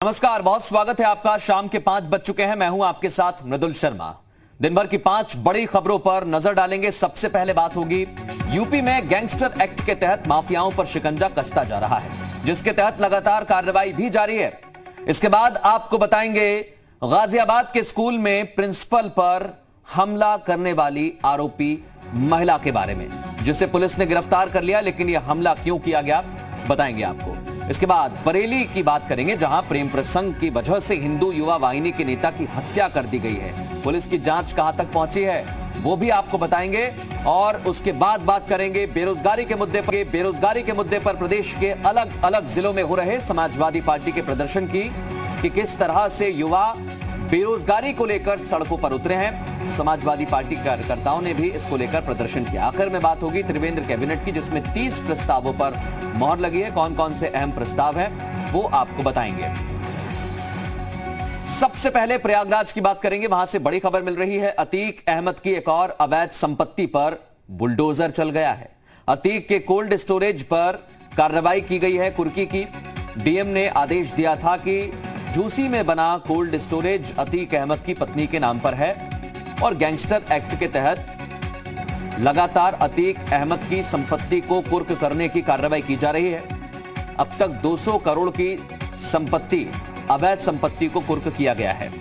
नमस्कार, बहुत स्वागत है आपका। शाम के 5 बज चुके हैं। मैं हूं आपके साथ मृदुल शर्मा। दिन भर की 5 बड़ी खबरों पर नजर डालेंगे। सबसे पहले बात होगी यूपी में गैंगस्टर एक्ट के तहत माफियाओं पर शिकंजा कसता जा रहा है, जिसके तहत लगातार कार्रवाई भी जारी है। इसके बाद आपको बताएंगे गाजियाबाद के स्कूल में प्रिंसिपल पर हमला करने वाली आरोपी महिला के बारे में, जिसे पुलिस ने गिरफ्तार कर लिया। लेकिन यह हमला क्यों किया गया बताएंगे आपको। इसके बाद बरेली की बात करेंगे, जहां प्रेम प्रसंग की वजह से हिंदू युवा वाहिनी के नेता की हत्या कर दी गई है। पुलिस की जांच कहां तक पहुंची है वो भी आपको बताएंगे। और उसके बाद बात करेंगे बेरोजगारी के मुद्दे पर। बेरोजगारी के मुद्दे पर प्रदेश के अलग अलग जिलों में हो रहे समाजवादी पार्टी के प्रदर्शन की, कि किस तरह से युवा बेरोजगारी को लेकर सड़कों पर उतरे हैं। समाजवादी पार्टी कार्यकर्ताओं ने भी इसको लेकर प्रदर्शन किया। आखिर में बात होगी त्रिवेंद्र कैबिनेट की, जिसमें 30 प्रस्तावों पर मोहर लगी है। कौन कौन से अहम प्रस्ताव हैं वो आपको बताएंगे। सबसे पहले प्रयागराज की बात करेंगे। वहां से बड़ी खबर मिल रही है। अतीक अहमद की एक और अवैध संपत्ति पर बुलडोजर चल गया है। अतीक के कोल्ड स्टोरेज पर कार्रवाई की गई है कुर्की की। डीएम ने आदेश दिया था कि झूसी में बना कोल्ड स्टोरेज अतीक अहमद की पत्नी के नाम पर है, और गैंगस्टर एक्ट के तहत लगातार अतीक अहमद की संपत्ति को कुर्क करने की कार्रवाई की जा रही है। अब तक 200 करोड़ की संपत्ति, अवैध संपत्ति को कुर्क किया गया है।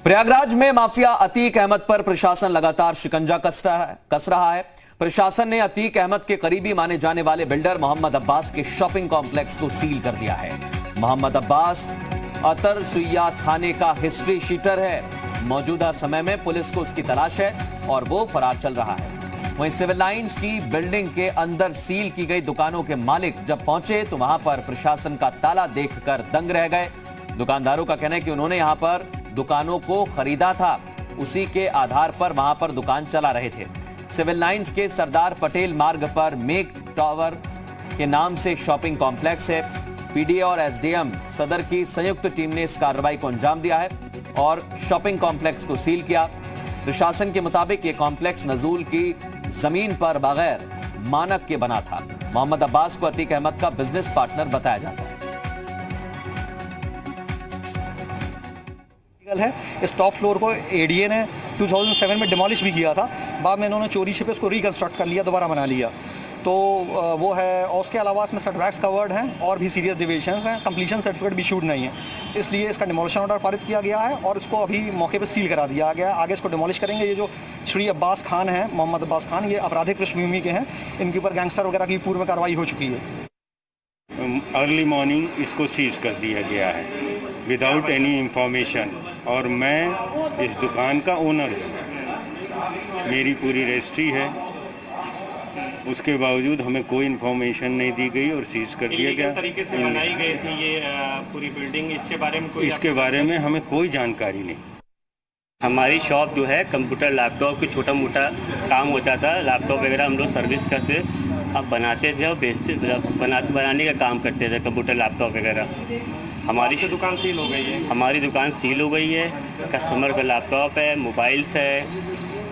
प्रयागराज में माफिया अतीक अहमद पर प्रशासन लगातार शिकंजा कस रहा है। प्रशासन ने अतीक अहमद के करीबी माने जाने वाले बिल्डर मोहम्मद अब्बास के शॉपिंग कॉम्प्लेक्स को सील कर दिया है। मोहम्मद अब्बास अतर सुइया थाने का हिस्ट्री शीटर है। मौजूदा समय में पुलिस को उसकी तलाश है और वो फरार चल रहा है। वहीं सिविल लाइंस की बिल्डिंग के अंदर सील की गई दुकानों के मालिक जब पहुंचे तो वहां पर प्रशासन का ताला देखकर दंग रह गए। दुकानदारों का कहना है कि उन्होंने यहां पर दुकानों को खरीदा था, उसी के आधार पर वहां पर दुकान चला रहे थे। सिविल लाइंस के सरदार पटेल मार्ग पर मेक टावर के नाम से शॉपिंग कॉम्प्लेक्स है। पीडीए और एसडीएम सदर की संयुक्त टीम ने इस कार्रवाई को अंजाम दिया है और शॉपिंग कॉम्प्लेक्स को सील किया। प्रशासन के मुताबिक यह कॉम्प्लेक्स नजूल की जमीन पर बगैर मानक के बना था। मोहम्मद अब्बास को अतीक अहमद का बिजनेस पार्टनर बताया जाता है। है इस टॉप फ्लोर को एडीए ने 2007 में डिमोलिश भी किया था। बाद में इन्होंने चोरी छिपे उसको रिकंस्ट्रक्ट कर लिया, दोबारा बना लिया। तो वो है। और उसके अलावा इसमें सेटबैक्स कवर्ड हैं और भी सीरियस डिविएशंस हैं। कंप्लीशन सर्टिफिकेट भी इशूड नहीं है, इसलिए इसका डिमोलिशन ऑर्डर पारित किया गया है और इसको अभी मौके पर सील करा दिया गया। आगे इसको डिमोलिश करेंगे। ये जो श्री अब्बास खान हैं, मोहम्मद अब्बास खान, ये आपराधिक पृष्ठभूमि के हैं। इनके ऊपर गैंगस्टर वगैरह की पूर्व में कार्रवाई हो चुकी है। अर्ली मॉर्निंग इसको सीज कर दिया गया है विदाउट एनी इंफॉर्मेशन, और मैं इस दुकान का ओनर हूँ। मेरी पूरी रजिस्ट्री है, उसके बावजूद हमें कोई इंफॉर्मेशन नहीं दी गई और सीज कर दिया गया। तरीके से बनाई गई थी ये पूरी बिल्डिंग, इसके बारे में हमें कोई जानकारी नहीं। हमारी शॉप जो है कंप्यूटर लैपटॉप की छोटा मोटा काम होता था। लैपटॉप वगैरह हम लोग सर्विस करते, अब बनाते थे और बेचते, बनाने का काम करते थे कंप्यूटर लैपटॉप वगैरह। हमारी दुकान सील हो गई है। हमारी दुकान सील हो गई है। कस्टमर का लैपटॉप है, मोबाइल्स है।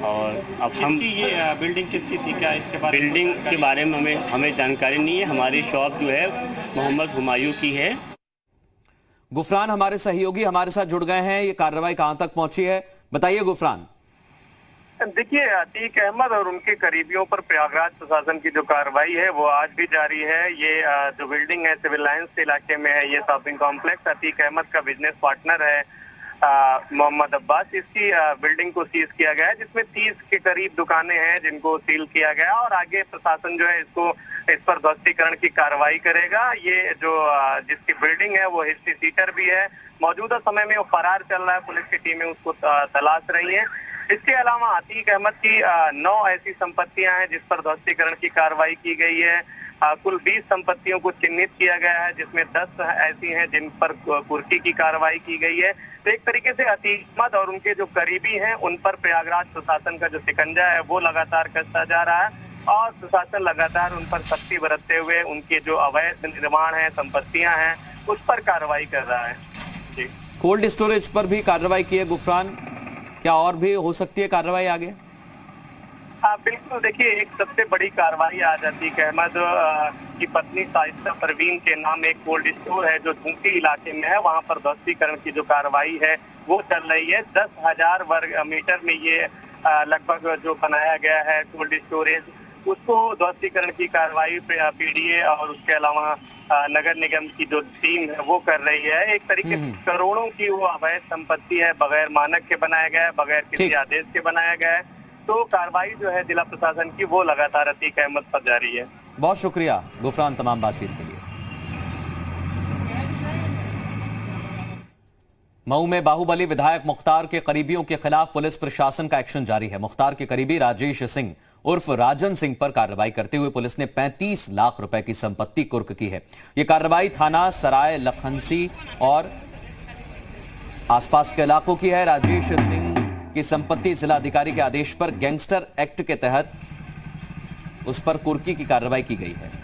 और अब हम ये बिल्डिंग किसकी थी, क्या इसके बारे में? बिल्डिंग के बारे में हमें जानकारी नहीं है। हमारी शॉप जो है मोहम्मद हुमायूं की है। गुफरान हमारे सहयोगी हमारे साथ जुड़ गए हैं। ये कार्रवाई कहां तक पहुंची है बताइए गुफरान। देखिए, अतीक अहमद और उनके करीबियों पर प्रयागराज प्रशासन की जो कार्रवाई है वो आज भी जारी है। ये जो बिल्डिंग है सिविल लाइंस इलाके में है, ये शॉपिंग कॉम्प्लेक्स अतीक अहमद का बिजनेस पार्टनर है मोहम्मद अब्बास। इसकी बिल्डिंग को सीज किया गया है, जिसमें 30 के करीब दुकानें हैं जिनको सील किया गया और आगे प्रशासन जो है इस पर ध्वस्तीकरण की कार्रवाई करेगा। ये जो जिसकी बिल्डिंग है वो हिस्ट्री सीटर भी है। मौजूदा समय में वो फरार चल रहा है। पुलिस की टीमें उसको तलाश रही है। इसके अलावा अतीक अहमद की 9 ऐसी संपत्तियां हैं जिस पर ध्वस्तीकरण की कार्रवाई की गई है। कुल 20 संपत्तियों को चिन्हित किया गया है, जिसमें 10 ऐसी हैं जिन पर कुर्की की कार्रवाई की गई है। तो एक तरीके से अतीक अहमद और उनके जो करीबी हैं उन पर प्रयागराज प्रशासन का जो शिकंजा है वो लगातार कसता जा रहा है और प्रशासन लगातार उन पर सख्ती बरतते हुए उनके जो अवैध निर्माण है, संपत्तियां हैं, उस पर कार्रवाई कर रहा है। जी, कोल्ड स्टोरेज पर भी कार्रवाई की है गुफरान, क्या और भी हो सकती है कार्रवाई आगे? बिल्कुल। देखिए, एक सबसे बड़ी कार्रवाई आज अतीक अहमद की पत्नी साइस्ता परवीन के नाम एक कोल्ड स्टोर है जो झुंकी इलाके में है, वहां पर ध्वस्तीकरण की जो कार्रवाई है वो चल रही है। 10,000 वर्ग मीटर में ये लगभग जो बनाया गया है कोल्ड स्टोरेज, उसको ध्वस्तीकरण की कार्रवाई पीडीए और उसके अलावा नगर निगम की जो टीम है वो कर रही है। एक तरीके से करोड़ों की वो अवैध संपत्ति है, बगैर मानक के बनाया गया है, बगैर किसी आदेश के बनाया गया है। तो कार्रवाई जो है जिला प्रशासन की वो लगातार अतीक अहमद पर जारी है। बहुत शुक्रिया गुफरान तमाम बातचीत के लिए। मऊ में बाहुबली विधायक मुख्तार के करीबियों के खिलाफ पुलिस प्रशासन का एक्शन जारी है। मुख्तार के करीबी राजेश सिंह उर्फ राजन सिंह पर कार्रवाई करते हुए पुलिस ने 35 लाख रुपए की संपत्ति कुर्क की है। यह कार्रवाई थाना सराय लखनसी और आसपास के इलाकों की है। राजेश सिंह की संपत्ति जिलाधिकारी के आदेश पर गैंगस्टर एक्ट के तहत उस पर कुर्की की कार्रवाई की गई है।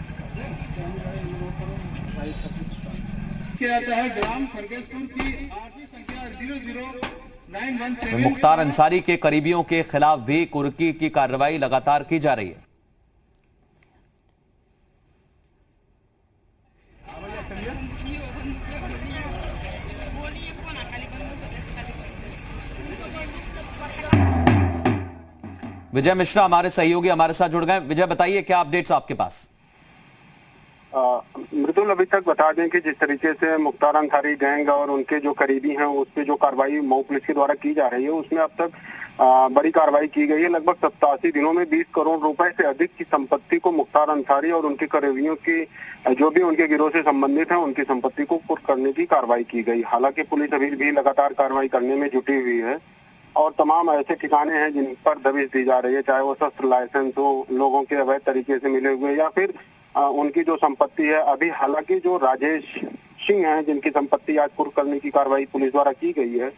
मुख्तार अंसारी के करीबियों के खिलाफ भी कुर्की की कार्रवाई लगातार की जा रही है। विजय मिश्रा हमारे सहयोगी हमारे साथ जुड़ गए। विजय, बताइए क्या अपडेट्स आपके पास? मृदुल, अभी तक बता दें कि जिस तरीके से मुख्तार अंसारी गैंग और उनके जो करीबी हैं उस पे जो कार्रवाई मऊ पुलिस के द्वारा की जा रही है उसमें अब तक बड़ी कार्रवाई की गई है। लगभग 87 दिनों में 20 करोड़ रुपए से अधिक की संपत्ति को मुख्तार अंसारी और उनके करीबियों की जो भी उनके गिरोह से संबंधित है उनकी संपत्ति को कुर्क करने की कार्रवाई की गई। हालांकि पुलिस अभी भी लगातार कार्रवाई करने में जुटी हुई है और तमाम ऐसे ठिकाने हैं जिन पर दबिश दी जा रही है, चाहे वो शस्त्र लाइसेंस हो, लोगों के अवैध तरीके से मिले हुए या फिर उनकी जो संपत्ति है। अभी हालांकि जो राजेश सिंह हैं जिनकी संपत्ति आज कुर्क करने की कार्रवाई पुलिस द्वारा की गई है,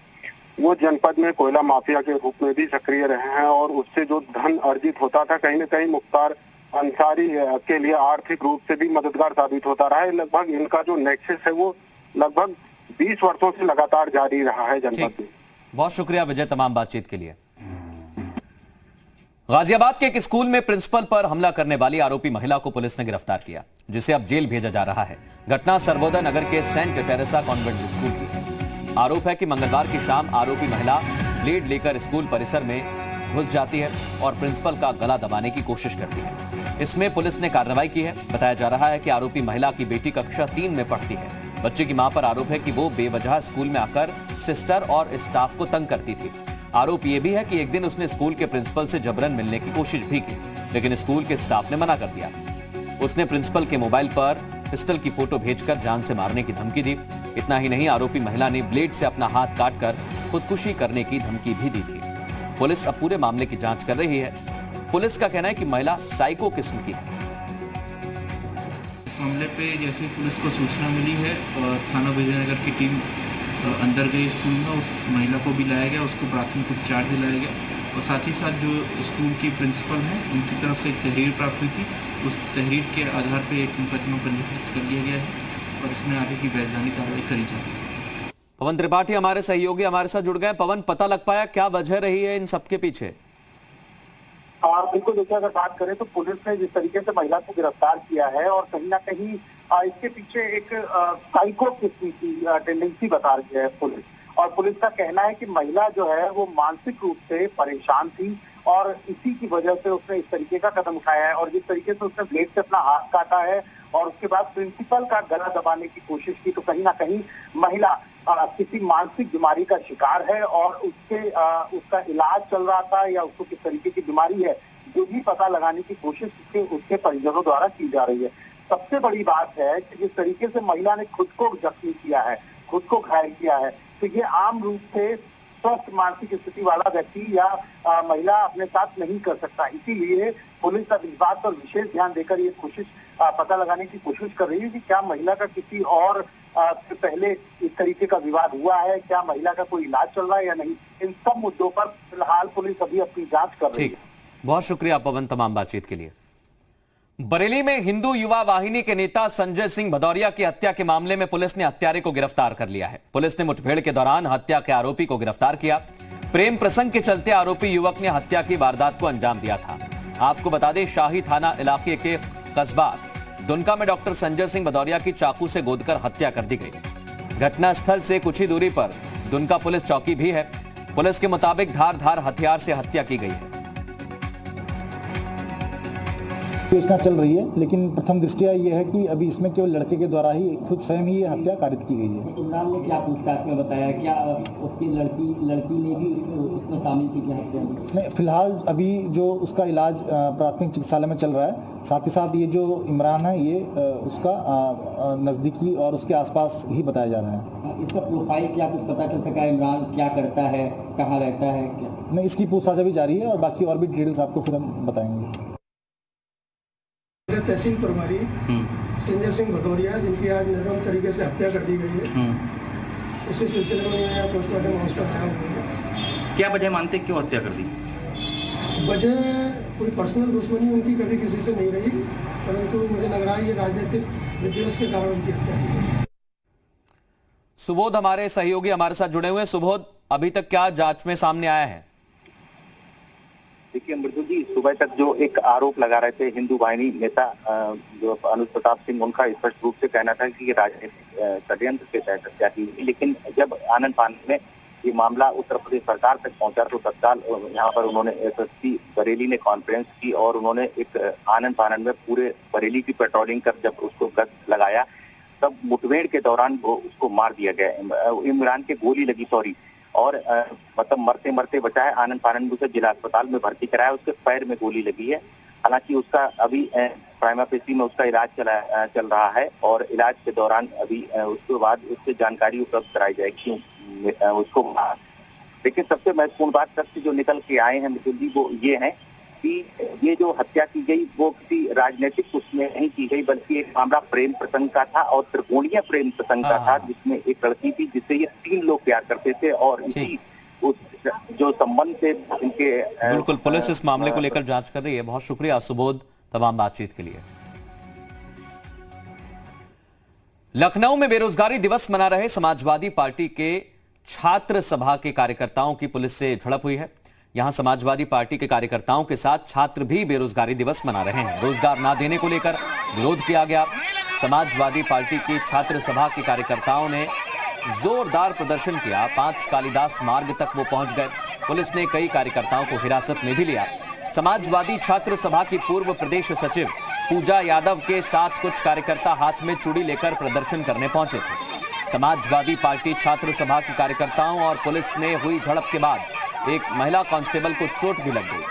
वो जनपद में कोयला माफिया के रूप में भी सक्रिय रहे हैं और उससे जो धन अर्जित होता था कहीं न कहीं मुख्तार अंसारी के लिए आर्थिक रूप से भी मददगार साबित होता रहा है। लगभग इनका जो नेक्सस है वो लगभग 20 वर्षों से लगातार जारी रहा है जनपद में। बहुत शुक्रिया विजय तमाम बातचीत के लिए। गाजियाबाद के एक स्कूल में प्रिंसिपल पर हमला करने वाली आरोपी महिला को पुलिस ने गिरफ्तार किया, जिसे अब जेल भेजा जा रहा है। घटना सर्वोदय नगर के सेंट टेरेसा कॉन्वेंट स्कूल की है। आरोप है कि मंगलवार की शाम आरोपी महिला ब्लेड लेकर स्कूल परिसर में घुस जाती है और प्रिंसिपल का गला दबाने की कोशिश करती है। इसमें पुलिस ने कार्रवाई की है। बताया जा रहा है कि आरोपी महिला की बेटी कक्षा 3 में पढ़ती है। बच्चे की मां पर आरोप है कि वो बेवजह स्कूल में आकर सिस्टर और स्टाफ को तंग करती थी। आरोप यह भी है कि एक दिन उसने स्कूल के प्रिंसिपल से जबरन मिलने की कोशिश भी की, लेकिन स्कूल के स्टाफ ने मना कर दिया। उसने प्रिंसिपल के मोबाइल पर पिस्टल की फोटो भेजकर जान से मारने की धमकी दी। इतना ही नहीं, आरोपी महिला ने ब्लेड से अपना हाथ काटकर खुदकुशी करने की धमकी भी दी थी। पुलिस अब पूरे मामले की जांच कर रही है। पुलिस का कहना है कि महिला साइको किस्म की है। इस मामले पे जैसे पुलिस को सूचना मिली है और थाना विजयनगर की टीम अंदर गई स्कूल में, उस महिला को भी लाया गया, उसको प्राथमिक उपचार दिलाया गया और साथ ही साथ जो स्कूल की प्रिंसिपल हैं उनकी तरफ से एक तहरीर प्राप्त हुई थी। उस तहरीर के आधार पर एक मुकदमा पंजीकृत कर लिया गया है और इसमें आगे की वैधानिक कार्रवाई करी जा रही है। पवन त्रिपाठी हमारे सहयोगी हमारे साथ जुड़ गए। पवन, पता लग पाया क्या वजह रही है इन सबके पीछे? बिल्कुल, देखिए अगर बात करें तो पुलिस ने जिस तरीके से महिला को गिरफ्तार किया है और कहीं ना कहीं इसके पीछे एक साइको किस्म की टेंडेंसी बता रही है पुलिस। और पुलिस का कहना है कि महिला जो है वो मानसिक रूप से परेशान थी और इसी की वजह से उसने इस तरीके का कदम उठाया है। और जिस तरीके से उसने ब्लेड से अपना हाथ काटा है और उसके बाद प्रिंसिपल का गला दबाने की कोशिश की, तो कहीं ना कहीं महिला किसी मानसिक बीमारी का शिकार है और उसका इलाज चल रहा था या उसको किस तरीके की बीमारी है जो भी पता लगाने की कोशिश उसके परिजनों द्वारा की जा रही है। सबसे बड़ी बात है कि जिस तरीके से महिला ने खुद को जख्मी किया है, खुद को घायल किया है, तो ये आम रूप से स्वस्थ मानसिक स्थिति वाला व्यक्ति या महिला अपने साथ नहीं कर सकता। इसीलिए पुलिस अब इस बात पर विशेष ध्यान देकर ये कोशिश पता लगाने की कोशिश कर रही है कि क्या महिला का किसी और से पहले इस तरीके का विवाद हुआ है, क्या महिला का कोई इलाज चल रहा है या नहीं। इन सब मुद्दों पर फिलहाल पुलिस अभी अपनी जांच कर रही है। बहुत शुक्रिया पवन तमाम बातचीत के लिए। बरेली में हिंदू युवा वाहिनी के नेता संजय सिंह भदौरिया की हत्या के मामले में पुलिस ने हत्यारे को गिरफ्तार कर लिया है। पुलिस ने मुठभेड़ के दौरान हत्या के आरोपी को गिरफ्तार किया। प्रेम प्रसंग के चलते आरोपी युवक ने हत्या की वारदात को अंजाम दिया था। आपको बता दें, शाही थाना इलाके के कस्बा दुनका में डॉक्टर संजय सिंह भदौरिया की चाकू से गोदकर हत्या कर दी गई। घटनास्थल से कुछ ही दूरी पर दुनका पुलिस चौकी भी है। पुलिस के मुताबिक धारदार हथियार से हत्या की गई है। योजना चल रही है, लेकिन प्रथम दृष्टया ये है कि अभी इसमें केवल लड़के के द्वारा ही खुद स्वयं ही ये हत्या कारित की गई है। इमरान ने क्या पूछताछ में बताया, क्या उसकी लड़की ने भी उसमें शामिल की हत्या में? फिलहाल अभी जो उसका इलाज प्राथमिक चिकित्सालय में चल रहा है, साथ ही साथ ये जो इमरान है ये उसका नज़दीकी और उसके आसपास ही बताया जा रहा है। इसका प्रोफाइल क्या कुछ पता चल सका है? इमरान क्या करता है, कहाँ रहता है, क्या नहीं, इसकी पूछताछ अभी जारी है और बाकी और भी डिटेल्स आपको फिर हम बताएंगे। तहसील प्रभारी संजय सिंह भदौरिया, जिनकी आज निर्मम तरीके से हत्या कर दी गई है, उसी सिलसिले में यहाँ पोस्टमार्टम हाउस पर आया हुआ है। क्या वजह मानते, क्यों हत्या कर दी? वजह कोई पर्सनल दुश्मनी उनकी कभी किसी से नहीं रही, परंतु मुझे लग रहा है ये राजनीतिक विद्वेष के कारण उनकी हत्या की। सुबोध हमारे सहयोगी हमारे साथ जुड़े हुए हैं। सुबोध, अभी तक क्या जांच में सामने आया है? देखिए मृदुल जी, सुबह तक जो एक आरोप लगा रहे थे हिंदू वाहिनी नेता जो अनुज प्रताप सिंह, उनका स्पष्ट रूप से कहना था कि ये राजनीतिक षड्यंत्र के तहत हत्या की गई। लेकिन जब आनंद फानन में ये मामला उत्तर प्रदेश सरकार तक पहुंचा तो तत्काल यहाँ पर उन्होंने एसएसपी बरेली ने कॉन्फ्रेंस की और उन्होंने एक आनंद फानन में पूरे बरेली की पेट्रोलिंग कर जब उसको गश्त लगाया, तब मुठभेड़ के दौरान वो उसको मार दिया गया। इमरान के गोली लगी और मतलब मरते मरते बचा है। आनंद फानन में उसे जिला अस्पताल में भर्ती कराया, उसके पैर में गोली लगी है। हालांकि उसका अभी प्राइमा फेसी में उसका इलाज चल रहा है और इलाज के दौरान अभी उसके बाद उससे जानकारी उपलब्ध कराई जाएगी क्यों उसको मारा। लेकिन सबसे महत्वपूर्ण बात तथ्य जो निकल के आए हैं मिथुन जी, वो ये है कि ये जो हत्या की गई वो किसी राजनीतिक उसमें नहीं की गई, बल्कि एक मामला प्रेम प्रसंग का था और त्रिकोणीय प्रेम प्रसंग का था, जिसमें एक लड़की थी जिससे ये 3 लोग प्यार करते थे और इसी उस जो संबंध से इनके बिल्कुल पुलिस इस मामले को लेकर जांच कर रही है। बहुत शुक्रिया सुबोध तमाम बातचीत के लिए। लखनऊ में बेरोजगारी दिवस मना रहे समाजवादी पार्टी के छात्र सभा के कार्यकर्ताओं की पुलिस से झड़प हुई है। यहां समाजवादी पार्टी के कार्यकर्ताओं के साथ छात्र भी बेरोजगारी दिवस मना रहे हैं। रोजगार ना देने को लेकर विरोध किया गया। समाजवादी पार्टी की छात्र सभा के कार्यकर्ताओं ने जोरदार प्रदर्शन किया। 5 कालिदास मार्ग तक वो पहुंच गए। पुलिस ने कई कार्यकर्ताओं को हिरासत में भी लिया। समाजवादी छात्र सभा की पूर्व प्रदेश सचिव पूजा यादव के साथ कुछ कार्यकर्ता हाथ में चूड़ी लेकर प्रदर्शन करने पहुंचे थे। समाजवादी पार्टी छात्र सभा के कार्यकर्ताओं और पुलिस ने हुई झड़प के बाद एक महिला कांस्टेबल को चोट भी लग गई।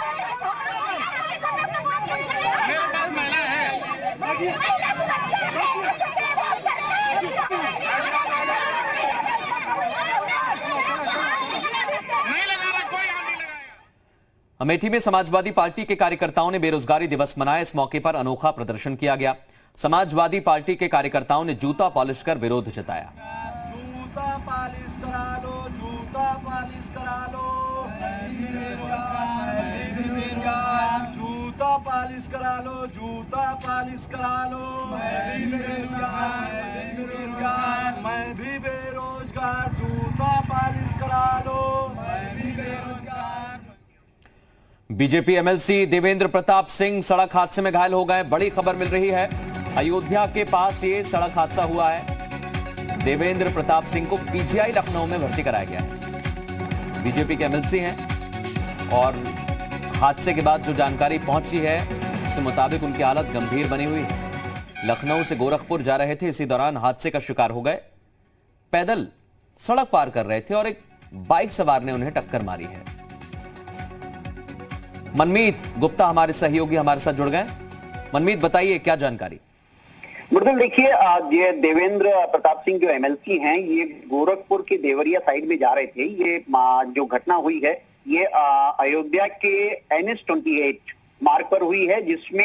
अमेठी में समाजवादी पार्टी के कार्यकर्ताओं ने बेरोजगारी दिवस मनाया। इस मौके पर अनोखा प्रदर्शन किया गया। समाजवादी पार्टी के कार्यकर्ताओं ने जूता पॉलिश कर विरोध जताया। जूता पॉलिश करा लो, जूता पॉलिश करा लो, जूता पॉलिश करा लो, जूता पॉलिश करा लो, मैं भी बेरोजगार, जूता पॉलिश करा लो, बीजेपी एमएलसी देवेंद्र प्रताप सिंह सड़क हादसे में घायल हो गए। बड़ी खबर मिल रही है, अयोध्या के पास ये सड़क हादसा हुआ है। देवेंद्र प्रताप सिंह को पीजीआई लखनऊ में भर्ती कराया गया है। बीजेपी के एमएलसी हैं और हादसे के बाद जो जानकारी पहुंची है उसके मुताबिक उनकी हालत गंभीर बनी हुई है। लखनऊ से गोरखपुर जा रहे थे, इसी दौरान हादसे का शिकार हो गए। पैदल सड़क पार कर रहे थे और एक बाइक सवार ने उन्हें टक्कर मारी है। मनमीत गुप्ता हमारे सहयोगी हमारे साथ जुड़ गए। मनमीत, बताइए क्या जानकारी? मृदुल देखिए, ये देवेंद्र प्रताप सिंह जो एमएलसी हैं, ये गोरखपुर के देवरिया साइड में जा रहे थे। ये जो घटना हुई है ये अयोध्या के NH-28 मार्ग पर हुई है, जिसमें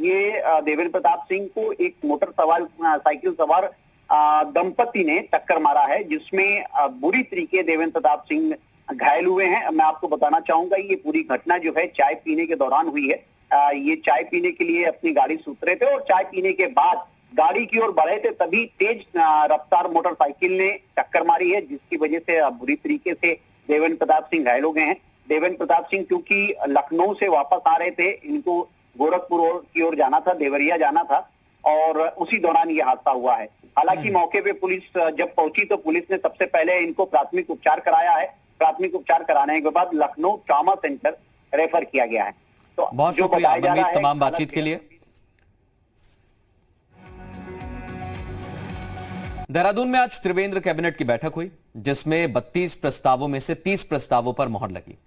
ये देवेंद्र प्रताप सिंह को एक साइकिल सवार दंपति ने टक्कर मारा है, जिसमें बुरी तरीके देवेंद्र प्रताप सिंह घायल हुए हैं। मैं आपको बताना चाहूंगा ये पूरी घटना जो है चाय पीने के दौरान हुई है। ये चाय पीने के लिए अपनी गाड़ी से उतरे थे और चाय पीने के बाद गाड़ी की ओर बढ़े थे, तभी तेज रफ्तार मोटरसाइकिल ने टक्कर मारी है, जिसकी वजह से बुरी तरीके से देवेंद्र प्रताप सिंह घायल हो गए हैं। देवेंद्र प्रताप सिंह क्योंकि लखनऊ से वापस आ रहे थे, इनको गोरखपुर की ओर जाना था, देवरिया जाना था, और उसी दौरान ये हादसा हुआ है। हालांकि मौके पे पुलिस जब पहुंची तो पुलिस ने सबसे पहले इनको प्राथमिक उपचार कराया है। प्राथमिक उपचार कराने के बाद लखनऊ ट्रॉमा सेंटर रेफर किया गया है। तो बहुत शुक्रिया मनमीत तमाम बातचीत के लिए। देहरादून में आज त्रिवेंद्र कैबिनेट की बैठक हुई, जिसमें 32 प्रस्तावों में से 30 प्रस्तावों पर मोहर लगी।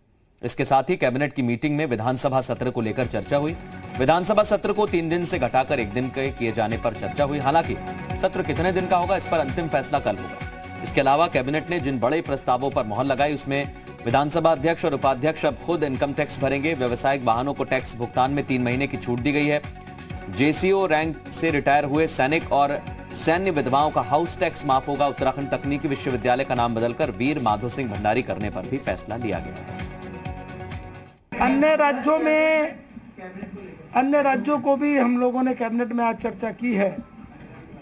इसके साथ ही कैबिनेट की मीटिंग में विधानसभा सत्र को लेकर चर्चा हुई। विधानसभा सत्र को 3 दिन से घटाकर 1 दिन के किए जाने पर चर्चा हुई। हालांकि सत्र कितने दिन का होगा, इस पर अंतिम फैसला कल होगा। इसके अलावा कैबिनेट ने जिन बड़े प्रस्तावों पर मोहर लगाई, उसमें विधानसभा अध्यक्ष और उपाध्यक्ष अब खुद इनकम टैक्स भरेंगे। व्यावसायिक वाहनों को टैक्स भुगतान में 3 महीने की छूट दी गई है। जेसीओ रैंक से रिटायर हुए सैनिक और सैन्य विधवाओं का हाउस टैक्स माफ होगा। उत्तराखंड तकनीकी विश्वविद्यालय का नाम बदलकर वीर माधो सिंह भंडारी करने पर भी फैसला लिया गया है। अन्य राज्यों को भी हम लोगों ने कैबिनेट में आज चर्चा की है।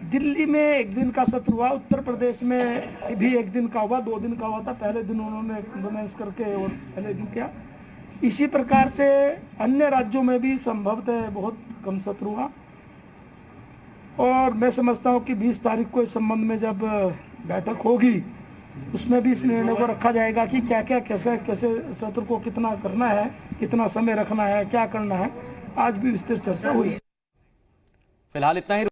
दिल्ली में 1 दिन का सत्र हुआ, उत्तर प्रदेश में भी 1 दिन का हुआ, 2 दिन का हुआ था। पहले दिन उन्होंने कॉम्प्रोमाइज करके और पहले दिन किया। इसी प्रकार से अन्य राज्यों में भी संभवतः बहुत कम सत्र हुआ, और मैं समझता हूँ कि 20 तारीख को इस संबंध में जब बैठक होगी, उसमें भी इस निर्णय को रखा जाएगा कि क्या क्या कैसे सत्र को कितना करना है, कितना समय रखना है, क्या करना है। आज भी विस्तृत चर्चा हुई। फिलहाल इतना ही।